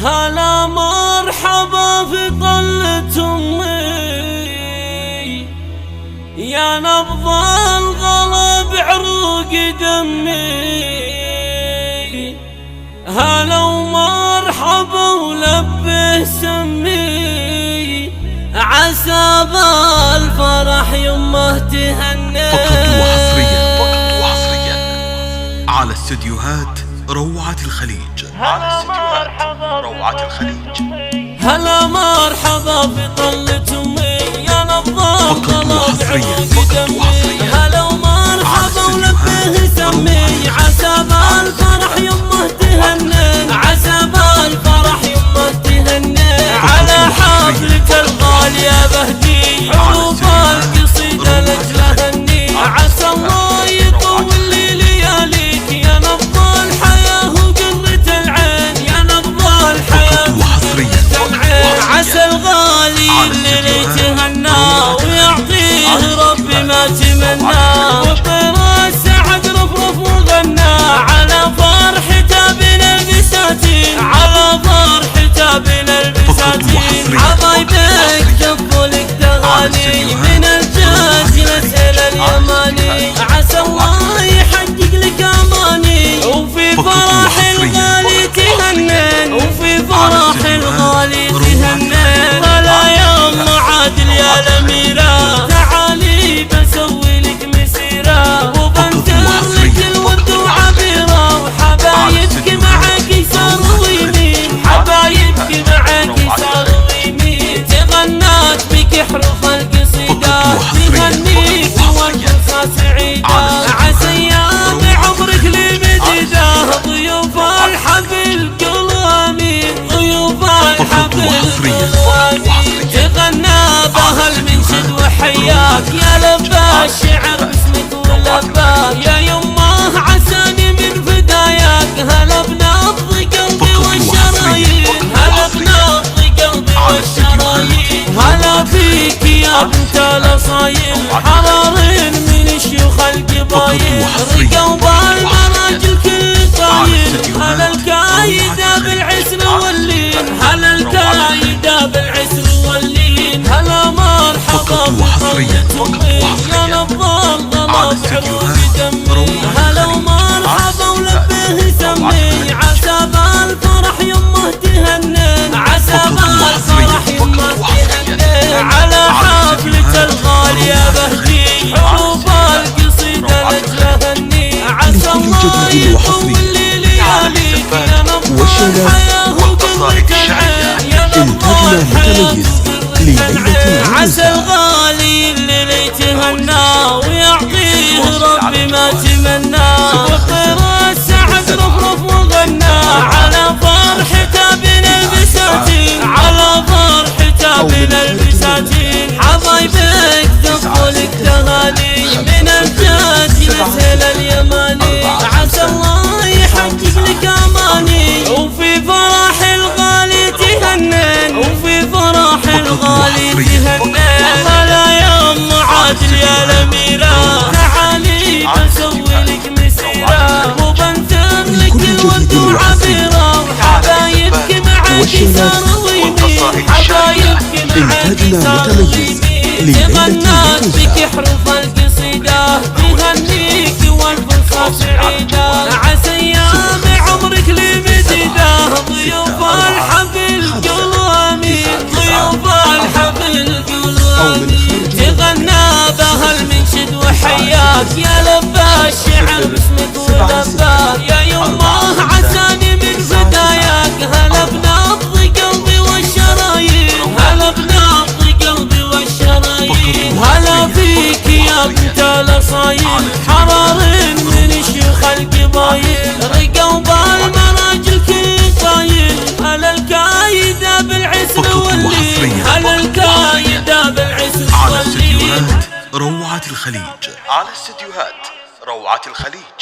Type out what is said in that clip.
هلا مرحبا في طلة أمي يا نبض الغلا بعروق دمي. هلا ومرحبا ولبه سمي عسى بالفرح يمه تهني. فقط وحصريا على استديوهات روعة الخليج. هلا مرحبا في طلة أمي يا نبض الغلا بعروق دمي. هلا ومرحبا ولبه سمي عسى بالفرح يمه تهني. عسى بالفرح يمه تهني على حفلة الغالية بهدي حروف القصيدة لأجله هني. عسى الله يطول لي لياليك يا نبض الحياة وقرة العين يا نبض الحياة وقرة العين. عسى الغالي اللي يتهنى ويعطيه ربي ما تمنى وطير السعد رفرف وغنى على فرحته بنلبساتين على فرحته بنلبساتين. حبايبك جفوا لك تغاني من الجاز إلى اليماني. عسى الله يحقق لك أماني وفي فرح الغالي تهنين وفي فرح الغالي تهنين. هلا يا أم عادل يا الأميرة تعالي بسوي لك مسيرة وبنتر لك الود وعبيرة وحبايبك معك صاروا يمين حبايبك معك صاروا يمين. تغنات بك حروف القصيدة تغنيك والفرصة سعيدة. عسى أيام عمرك لمديدة ضيوف الحفل قولوا آمين ضيوف الحفل قولوا آمين. تغنى بها المنشد وحياك يا لبى الشعر باسمك ولباك يا يمه عساني من فداياك. هلا بنبض قلبي والشرايين هلا بنبض قلبي والشرايين. هلا فيك يا بنت الاصايل حرارين من الشيوخ القبايل رقوا بالمراجل كل طايل. هلا الكايدة بالعسر واللين هلا الكايدة بالعسر واللين. هلا مرحبا بطلة أمي يا نبض الغلا بعروق دمي. هلا ومرحبا ولبه سمي عسى بالفرح يمه تهنين عسى بالفرح يمه تهنين على حفلة الغالية بهدي حروف القصيدة لأجله هني. عسى الله يطول لي لياليك يا نبض الحياة وقرة العين يا نبض الحياة وقرة العين. عسى الغالي اللي يتهنى ويعطيه ربي ما تمنى وطير السعد رفرف وغنى على فرحته بنلبساتين على فرحته بنلبساتين. حبايبك دفوا لك تغاني من الجاز إلى اليماني. عسى الله يحقق لك أماني وفي فرح الغالي تهنين وفي فرح الغالي تهنين. هلا يا أم عادل يا الأميرة تعالي بسوي لك مسيرة وبنتر لك الود وعبيرة وحبايبك معك صاروا يمين حبايبك معك صاروا يمين. تغنات بك حروف القصيدة تغنيك والفرصة سعيدة. عسى أيام عمرك لمديدة ضيوف الحفل قولوا آمين ضيوف الحفل قولوا آمين. تغنى بها المنشد وحياك يا لبى الشعر باسمك ولباك يا يمه عساني من فداياك. هلا بنبض قلبي والشرايين هلا بنبض قلبي والشرايين. هلا فيك يا بنت الاصايل حرارين من الشيوخ القبايل رقوا بالمراجل كل طايل. هلا الكايدة بالعسر واللين هلا الكايدة بالعسر على واللين. استديوهات روعة الخليج.